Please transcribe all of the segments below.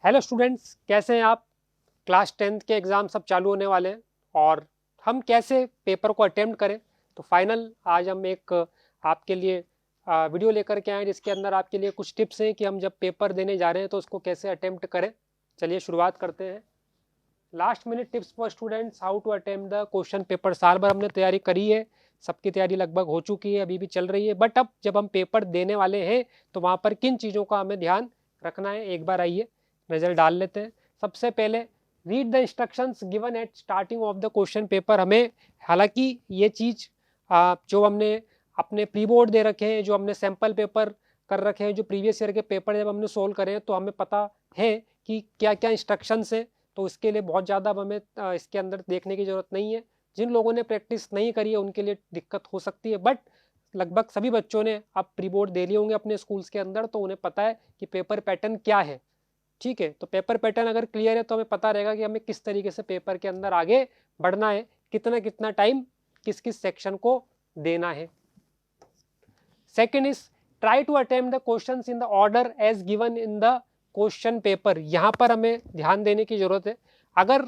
Hello students, कैसे हैं आप। क्लास 10th के एग्ज़ाम सब चालू होने वाले हैं और हम कैसे पेपर को अटेम्प्ट करें। तो फाइनल आज हम एक आपके लिए वीडियो लेकर के आए हैं जिसके अंदर आपके लिए कुछ टिप्स हैं कि हम जब पेपर देने जा रहे हैं तो उसको कैसे अटेम्प्ट करें। चलिए शुरुआत करते हैं। Last minute tips for students how to attempt the question paper. साल भर हमने तैयारी करी है, सबकी तैयारी लगभग हो चुकी है, अभी भी चल रही है, बट अब जब हम पेपर देने वाले हैं तो वहाँ पर किन चीज़ों का हमें ध्यान रखना है, एक बार आइए नज़र डाल लेते हैं। सबसे पहले read the instructions given at starting of the question paper. हमें हालांकि ये चीज़ जो हमने अपने प्री बोर्ड दे रखे हैं, जो हमने सैम्पल पेपर कर रखे हैं, जो प्रीवियस ईयर के पेपर जब हमने सोल्व करे हैं तो हमें पता है कि क्या क्या इंस्ट्रक्शंस है। तो इसके लिए बहुत ज़्यादा अब हमें इसके अंदर देखने की ज़रूरत नहीं है। जिन लोगों ने प्रैक्टिस नहीं करी है उनके लिए दिक्कत हो सकती है, बट लगभग सभी बच्चों ने अब प्री बोर्ड दे लिए होंगे अपने स्कूल्स के अंदर, तो उन्हें पता है कि पेपर पैटर्न क्या है। ठीक है, तो पेपर पैटर्न अगर क्लियर है तो हमें पता रहेगा कि हमें किस तरीके से पेपर के अंदर आगे बढ़ना है, कितना कितना टाइम किस किस सेक्शन को देना है। Second is try to attempt the questions in the order as given in the question paper. यहाँ पर हमें ध्यान देने की जरूरत है। अगर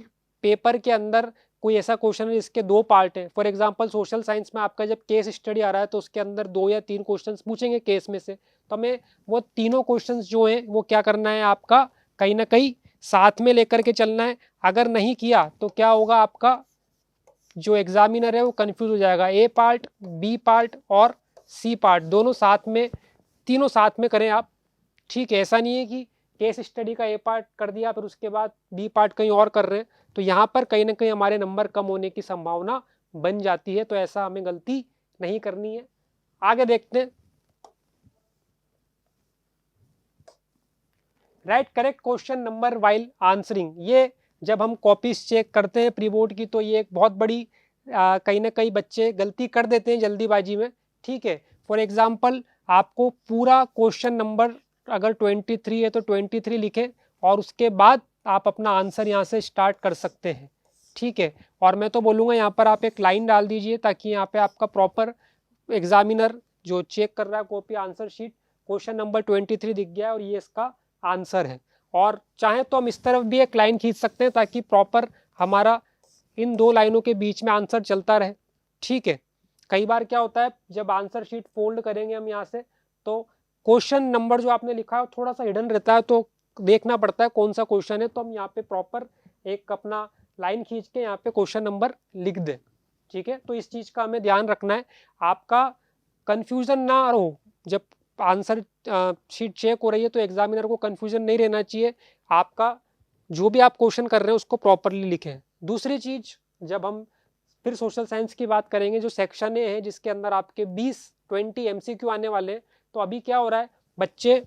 पेपर के अंदर कोई ऐसा क्वेश्चन है जिसके दो पार्ट है, फॉर एग्जांपल सोशल साइंस में आपका जब केस स्टडी आ रहा है तो उसके अंदर 2 या 3 क्वेश्चंस पूछेंगे केस में से, तो हमें वो तीनों क्वेश्चंस जो हैं वो क्या करना है, आपका कहीं ना कहीं साथ में लेकर के चलना है। अगर नहीं किया तो क्या होगा, आपका जो एग्जामिनर है वो कंफ्यूज हो जाएगा। ए पार्ट, बी पार्ट और सी पार्ट दोनों साथ में, तीनों साथ में करें आप। ठीक है, ऐसा नहीं है कि केस स्टडी का ए पार्ट कर दिया फिर उसके बाद बी पार्ट कहीं और कर रहे हैं, तो यहाँ पर कहीं ना कहीं हमारे नंबर कम होने की संभावना बन जाती है। तो ऐसा हमें गलती नहीं करनी है। आगे देखते हैं। Right correct question number while answering. ये जब हम कॉपीज चेक करते हैं प्री बोर्ड की तो ये एक बहुत बड़ी कहीं ना कहीं बच्चे गलती कर देते हैं जल्दीबाजी में। ठीक है, फॉर एग्जाम्पल आपको पूरा क्वेश्चन नंबर अगर 23 है तो 23 लिखें और उसके बाद आप अपना आंसर यहाँ से स्टार्ट कर सकते हैं। ठीक है, और मैं तो बोलूँगा यहाँ पर आप एक लाइन डाल दीजिए ताकि यहाँ पे आपका प्रॉपर एग्जामिनर जो चेक कर रहा है copy answer sheet, question number 23 दिख गया है और ये इसका आंसर है। और चाहे तो हम इस तरफ भी एक लाइन खींच सकते हैं ताकि प्रॉपर हमारा इन दो लाइनों के बीच में आंसर चलता रहे। ठीक है, कई बार क्या होता है जब आंसर शीट फोल्ड करेंगे हम यहाँ से तो क्वेश्चन नंबर जो आपने लिखा है थोड़ा सा हिडन रहता है, तो देखना पड़ता है कौन सा क्वेश्चन है। तो हम यहाँ पे प्रॉपर एक अपना लाइन खींच के यहाँ पे क्वेश्चन नंबर लिख दें। ठीक है, तो इस चीज का हमें ध्यान रखना है, आपका कंफ्यूजन ना हो। जब आंसर शीट चेक हो रही है तो एग्जामिनर को कंफ्यूजन नहीं रहना चाहिए। आपका जो भी आप क्वेश्चन कर रहे हैं उसको प्रॉपरली लिखें। दूसरी चीज, जब हम फिर सोशल साइंस की बात करेंगे, जो सेक्शन ए है जिसके अंदर आपके 20-20 एमसीक्यू आने वाले हैं, तो अभी क्या हो रहा है, बच्चे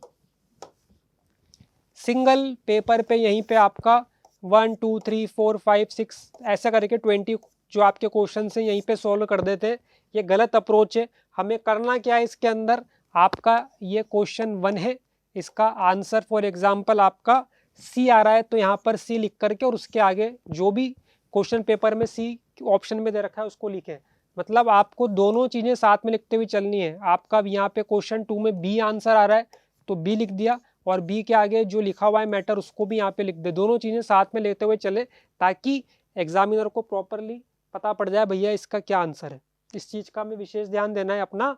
सिंगल पेपर पे यहीं पे आपका 1 2 3 4 5 6 ऐसा करके 20 जो आपके क्वेश्चन हैं यहीं पे सॉल्व कर देते हैं। ये गलत अप्रोच है। हमें करना क्या है, इसके अंदर आपका ये क्वेश्चन 1 है, इसका आंसर फॉर एग्जांपल आपका सी आ रहा है तो यहाँ पर सी लिख करके और उसके आगे जो भी क्वेश्चन पेपर में सी ऑप्शन में दे रखा है उसको लिखें। मतलब आपको दोनों चीज़ें साथ में लिखते हुए चलनी है। आपका यहाँ पे क्वेश्चन 2 में बी आंसर आ रहा है तो बी लिख दिया और बी के आगे जो लिखा हुआ है मैटर उसको भी यहाँ पे लिख दे। दोनों चीज़ें साथ में लेते हुए चले ताकि एग्जामिनर को प्रॉपरली पता पड़ जाए भैया इसका क्या आंसर है। इस चीज़ का हमें विशेष ध्यान देना है अपना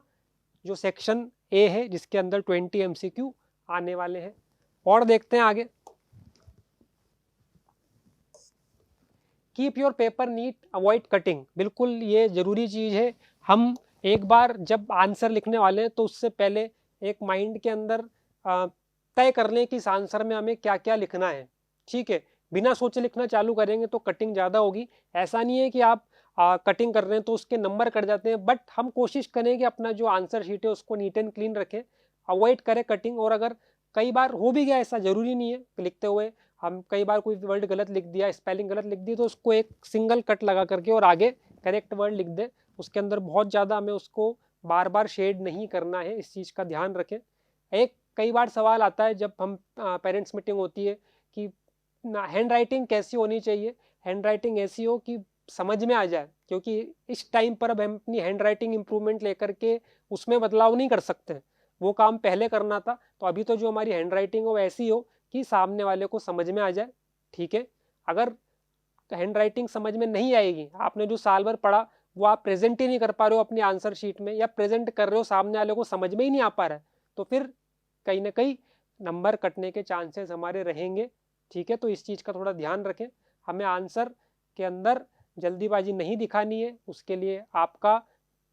जो सेक्शन ए है जिसके अंदर 20 एमसीक्यू आने वाले हैं। और देखते हैं आगे। Keep your paper neat, avoid cutting. बिल्कुल ये जरूरी चीज़ है। हम एक बार जब आंसर लिखने वाले हैं तो उससे पहले एक माइंड के अंदर तय कर लें कि इस आंसर में हमें क्या क्या लिखना है। ठीक है, बिना सोचे लिखना चालू करेंगे तो कटिंग ज़्यादा होगी। ऐसा नहीं है कि आप कटिंग कर रहे हैं तो उसके नंबर कट जाते हैं, बट हम कोशिश करें कि अपना जो आंसर शीट है उसको नीट एंड क्लीन रखें, अवॉइड करें कटिंग। और अगर कई बार हो भी गया, ऐसा ज़रूरी नहीं है लिखते हुए हम कई बार कोई वर्ड गलत लिख दिया, स्पेलिंग गलत लिख दी, तो उसको एक सिंगल कट लगा करके और आगे करेक्ट वर्ड लिख दे। उसके अंदर बहुत ज़्यादा हमें उसको बार बार शेड नहीं करना है, इस चीज़ का ध्यान रखें। एक कई बार सवाल आता है जब हम पेरेंट्स मीटिंग होती है कि हैंड राइटिंग कैसी होनी चाहिए। हैंड राइटिंग ऐसी हो कि समझ में आ जाए, क्योंकि इस टाइम पर अब हम अपनी हैंड राइटिंग इंप्रूवमेंट लेकर के उसमें बदलाव नहीं कर सकते। वो काम पहले करना था, तो अभी तो जो हमारी हैंड राइटिंग हो ऐसी हो कि सामने वाले को समझ में आ जाए। ठीक है, अगर हैंड राइटिंग समझ में नहीं आएगी, आपने जो साल भर पढ़ा वो आप प्रेजेंट ही नहीं कर पा रहे हो अपनी आंसर शीट में, या प्रेजेंट कर रहे हो सामने वाले को समझ में ही नहीं आ पा रहा है, तो फिर कहीं ना कहीं नंबर कटने के चांसेस हमारे रहेंगे। ठीक है, तो इस चीज़ का थोड़ा ध्यान रखें। हमें आंसर के अंदर जल्दीबाजी नहीं दिखानी है, उसके लिए आपका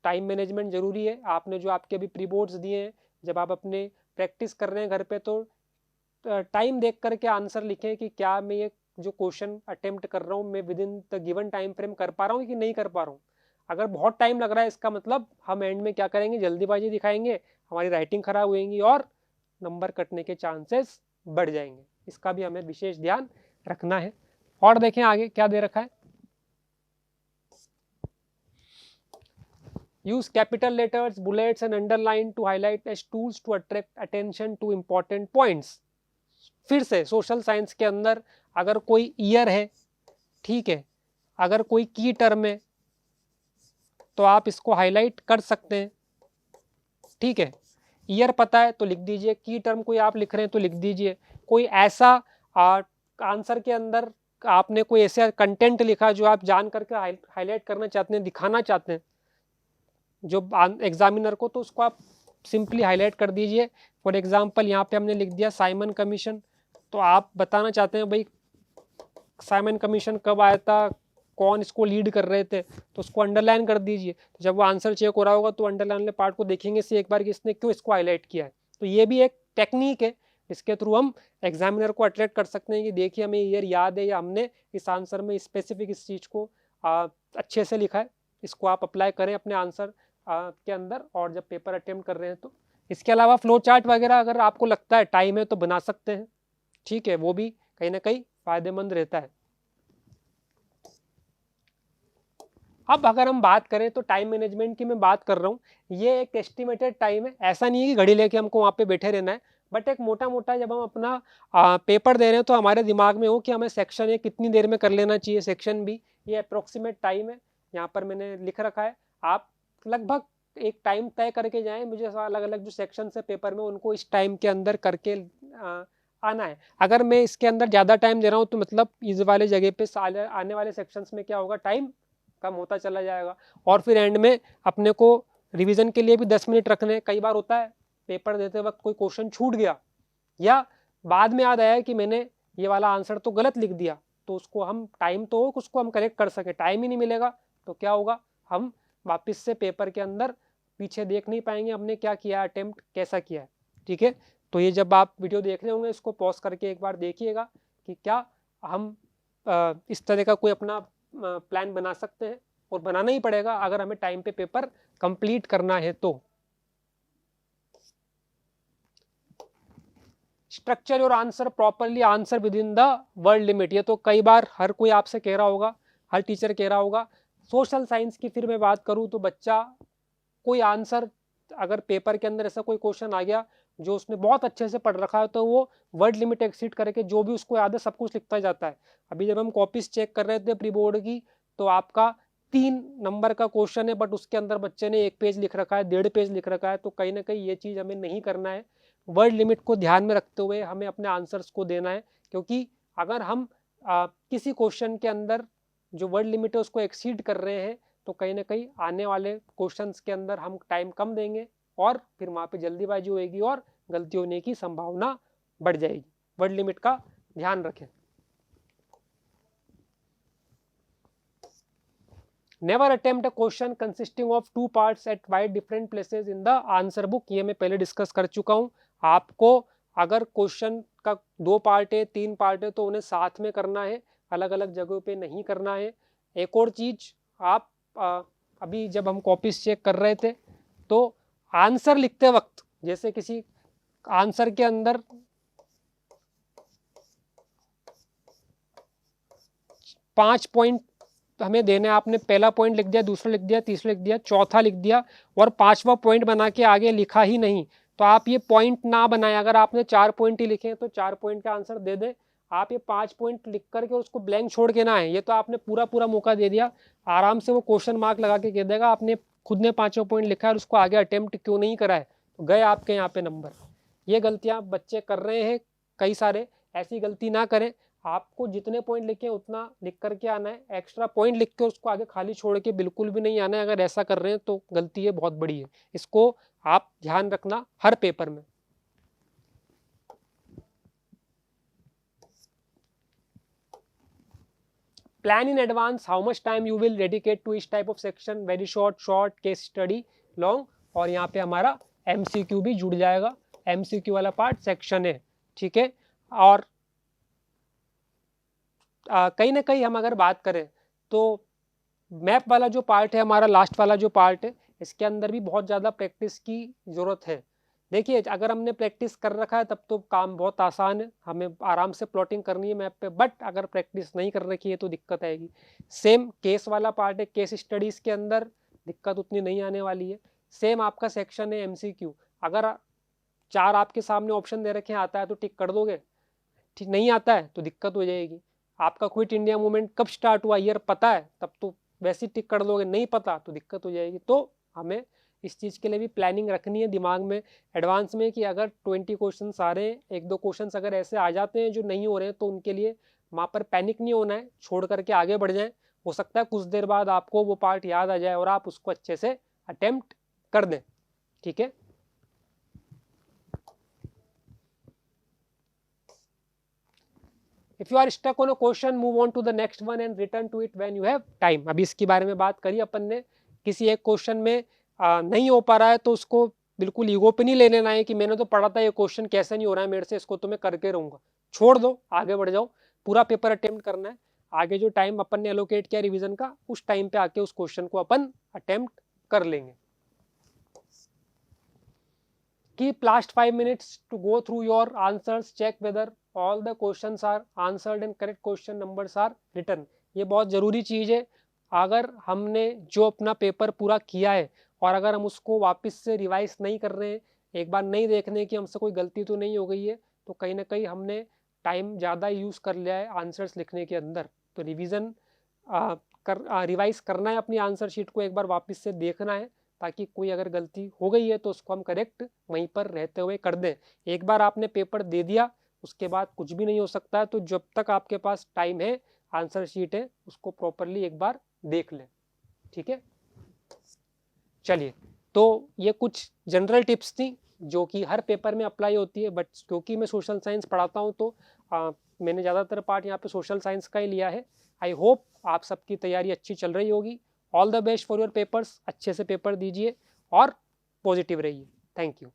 टाइम मैनेजमेंट जरूरी है। आपने जो आपके अभी प्री बोर्ड्स दिए हैं, जब आप अपने प्रैक्टिस कर रहे हैं घर पे, तो टाइम देख करके आंसर लिखें कि क्या मैं ये जो क्वेश्चन अटेम्प्ट कर रहा हूँ मैं with in the given time frame कर पा रहा हूँ कि नहीं कर पा रहा हूँ। अगर बहुत टाइम लग रहा है, इसका मतलब हम एंड में क्या करेंगे, जल्दीबाजी दिखाएंगे, हमारी राइटिंग खराब होएगी और नंबर कटने के चांसेस बढ़ जाएंगे। इसका भी हमें विशेष ध्यान रखना है। और देखें आगे क्या दे रखा है, use capital letters, bullets and underline to highlight as tools to attract attention to important points। फिर से सोशल साइंस के अंदर अगर कोई ईयर है, ठीक है, अगर कोई की टर्म है तो आप इसको हाईलाइट कर सकते हैं। ठीक है, ईयर पता है तो लिख दीजिए, की टर्म कोई आप लिख रहे हैं तो लिख दीजिए। कोई ऐसा आंसर के अंदर आपने कोई ऐसा कंटेंट लिखा जो आप जान करके हाईलाइट करना चाहते हैं, दिखाना चाहते हैं जो एग्जामिनर को, तो उसको आप सिंपली हाईलाइट कर दीजिए। फॉर एग्जांपल यहाँ पे हमने लिख दिया साइमन कमीशन, तो आप बताना चाहते हैं भाई साइमन कमीशन कब आया था, कौन इसको लीड कर रहे थे, तो उसको अंडरलाइन कर दीजिए। तो जब वो आंसर चेक हो रहा होगा तो अंडरलाइन वाले पार्ट को देखेंगे से एक बार कि इसने क्यों इसको हाईलाइट किया है। तो ये भी एक टेक्निक है जिसके थ्रू हम एग्जामिनर को अट्रैक्ट कर सकते हैं कि देखिए हमें ईयर याद है या हमने इस आंसर में स्पेसिफिक इस चीज़ को अच्छे से लिखा है। इसको आप अप्लाई करें अपने आंसर के अंदर और जब पेपर अटेम्प्ट कर रहे हैं तो। इसके अलावा फ्लो चार्ट वगैरह अगर आपको लगता है टाइम है तो बना सकते हैं। ठीक है, वो भी कहीं ना कहीं फायदेमंद रहता है। अब अगर हम बात करें तो टाइम मैनेजमेंट की मैं बात कर रहा हूँ, ये एक एस्टिमेटेड टाइम है, ऐसा नहीं है कि घड़ी लेके हमको वहाँ पे बैठे रहना है, बट एक मोटा मोटा जब हम अपना पेपर दे रहे हैं तो हमारे दिमाग में हो कि हमें सेक्शन ये कितनी देर में कर लेना चाहिए, सेक्शन भी ये अप्रोक्सीमेट टाइम है, यहाँ पर मैंने लिख रखा है। आप लगभग एक टाइम तय करके जाएं, मुझे अलग अलग जो सेक्शन है पेपर में उनको इस टाइम के अंदर करके आना है। अगर मैं इसके अंदर ज़्यादा टाइम दे रहा हूँ तो मतलब इस वाले जगह पे आने वाले सेक्शंस में क्या होगा, टाइम कम होता चला जाएगा। और फिर एंड में अपने को रिवीजन के लिए भी 10 मिनट रखने। कई बार होता है पेपर देते वक्त कोई क्वेश्चन छूट गया या बाद में याद आया कि मैंने ये वाला आंसर तो गलत लिख दिया, तो उसको हम टाइम तो उसको हम करेक्ट कर सके, टाइम ही नहीं मिलेगा तो क्या होगा, हम वापस से पेपर के अंदर पीछे देख नहीं पाएंगे हमने क्या किया, अटेम्प्ट कैसा किया है। ठीक है, तो ये जब आप वीडियो देख रहे होंगे इसको पॉज करके एक बार देखिएगा कि क्या हम इस तरह का कोई अपना प्लान बना सकते हैं, और बनाना ही पड़ेगा अगर हमें टाइम पे पेपर कंप्लीट करना है तो। स्ट्रक्चर और answer properly, answer with in the word limit, ये तो कई बार हर कोई आपसे कह रहा होगा, हर टीचर कह रहा होगा। सोशल साइंस की फिर मैं बात करूं तो बच्चा कोई आंसर अगर पेपर के अंदर ऐसा कोई क्वेश्चन आ गया जो उसने बहुत अच्छे से पढ़ रखा है तो वो वर्ड लिमिट एक्सीड करके जो भी उसको याद है सब कुछ लिखता जाता है। अभी जब हम कॉपीज चेक कर रहे थे प्री बोर्ड की, तो आपका 3 नंबर का क्वेश्चन है बट उसके अंदर बच्चे ने 1 पेज लिख रखा है, 1.5 पेज लिख रखा है, तो कहीं ना कहीं ये चीज़ हमें नहीं करना है। वर्ड लिमिट को ध्यान में रखते हुए हमें अपने आंसर्स को देना है, क्योंकि अगर हम किसी क्वेश्चन के अंदर जो वर्ड लिमिट है उसको एक्सीड कर रहे हैं तो कहीं ना कहीं आने वाले क्वेश्चंस के अंदर हम टाइम कम देंगे और फिर वहाँ पे जल्दीबाजी होएगी और गलती होने की संभावना बढ़ जाएगी। वर्ड लिमिट का ध्यान रखें। Never attempt a question consisting of 2 parts at wide different places in the answer book, ये मैं पहले डिस्कस कर चुका हूँ। आपको अगर क्वेश्चन का 2 पार्ट है 3 पार्ट है तो उन्हें साथ में करना है, अलग अलग जगहों पे नहीं करना है। एक और चीज, आप अभी जब हम कॉपीज चेक कर रहे थे तो आंसर लिखते वक्त जैसे किसी आंसर के अंदर 5 पॉइंट हमें देने, आपने पहला पॉइंट लिख दिया, दूसरा लिख दिया, तीसरा लिख दिया, चौथा लिख दिया और 5वां पॉइंट बना के आगे लिखा ही नहीं, तो आप ये पॉइंट ना बनाएं। अगर आपने 4 पॉइंट ही लिखे हैं तो 4 पॉइंट का आंसर दे दें। आप ये 5 पॉइंट लिख करके उसको ब्लैंक छोड़ के ना आए, ये तो आपने पूरा पूरा मौका दे दिया, आराम से वो क्वेश्चन मार्क लगा के कह देगा आपने खुद ने 5वां पॉइंट लिखा है और उसको आगे अटेम्प्ट क्यों नहीं करा है, तो गए आपके यहाँ पे नंबर। ये गलतियाँ बच्चे कर रहे हैं कई सारे, ऐसी गलती ना करें। आपको जितने पॉइंट लिखे हैं उतना लिख करके आना है, एक्स्ट्रा पॉइंट लिख के उसको आगे खाली छोड़ के बिल्कुल भी नहीं आना है। अगर ऐसा कर रहे हैं तो गलती है बहुत बड़ी है, इसको आप ध्यान रखना हर पेपर में। Plan in advance how much time you will dedicate to each type of section, very short, short, case study, long, और यहाँ पे हमारा एमसीक्यू भी जुड़ जाएगा। एमसीक्यू वाला पार्ट सेक्शन है, ठीक है। और कहीं ना कहीं हम अगर बात करें तो मैप वाला जो पार्ट है हमारा, लास्ट वाला जो पार्ट है, इसके अंदर भी बहुत ज़्यादा प्रैक्टिस की ज़रूरत है। देखिए अगर हमने प्रैक्टिस कर रखा है तब तो काम बहुत आसान है, हमें आराम से प्लॉटिंग करनी है मैप पे, बट अगर प्रैक्टिस नहीं कर रखी है तो दिक्कत आएगी। सेम केस वाला पार्ट है, केस स्टडीज़ के अंदर दिक्कत उतनी नहीं आने वाली है। सेम आपका सेक्शन है एमसीक्यू, अगर 4 आपके सामने ऑप्शन दे रखे हैं, आता है तो टिक कर दोगे, ठीक नहीं आता है तो दिक्कत हो जाएगी। आपका क्विट इंडिया मूवमेंट कब स्टार्ट हुआ ईयर पता है तब तो वैसे टिक कर दोगे, नहीं पता तो दिक्कत हो जाएगी। तो हमें इस चीज़ के लिए भी प्लानिंग रखनी है दिमाग में एडवांस में कि अगर 20 क्वेश्चन आ रहे हैं, 1-2 क्वेश्चन अगर ऐसे आ जाते हैं जो नहीं हो रहे हैं तो उनके लिए वहाँ पर पैनिक नहीं होना है, छोड़ करके आगे बढ़ जाएं। हो सकता है कुछ देर बाद आपको वो पार्ट याद आ जाए और आप उसको अच्छे से अटेम्प्ट कर दें, ठीक है। If you are stuck on a question, move on to the next one and return to it when you have time। अभी इसके बारे में बात करी अपन ने, किसी एक क्वेश्चन में नहीं हो पा रहा है तो उसको बिल्कुल ईगो पे नहीं ले लेना है कि मैंने तो पढ़ा था ये क्वेश्चन कैसे नहीं हो रहा है मेरे से, इसको तो मैं करके रहूंगा। छोड़ दो, आगे बढ़ जाओ, पूरा पेपर अटेम्प्ट करना है। आगे जो टाइम अपन ने एलोकेट किया रिविजन का, उस टाइम पे आके उस क्वेश्चन को अपन अटेम्प्ट कर लेंगे। Keep last 5 minutes to go through your answers, check whether all the questions are answered and correct question numbers are written। ये बहुत ज़रूरी चीज़ है। अगर हमने जो अपना पेपर पूरा किया है और अगर हम उसको वापस से रिवाइज नहीं कर रहे हैं, एक बार नहीं देखने की हमसे कोई गलती तो नहीं हो गई है, तो कहीं ना कहीं हमने टाइम ज़्यादा यूज़ कर लिया है आंसर्स लिखने के अंदर। तो रिविज़न रिवाइज करना है, अपनी आंसर शीट को एक बार वापस से देखना है ताकि कोई अगर गलती हो गई है तो उसको हम करेक्ट वहीं पर रहते हुए कर दें। एक बार आपने पेपर दे दिया उसके बाद कुछ भी नहीं हो सकता है, तो जब तक आपके पास टाइम है, आंसर शीट है, उसको प्रॉपरली एक बार देख लें, ठीक है। चलिए, तो ये कुछ जनरल टिप्स थी जो कि हर पेपर में अप्लाई होती है, बट क्योंकि मैं सोशल साइंस पढ़ाता हूँ तो मैंने ज़्यादातर पार्ट यहाँ पे सोशल साइंस का ही लिया है। आई होप आप सबकी तैयारी अच्छी चल रही होगी। All the best for your papers, अच्छे से पेपर दीजिए और पॉजिटिव रहिए। Thank you.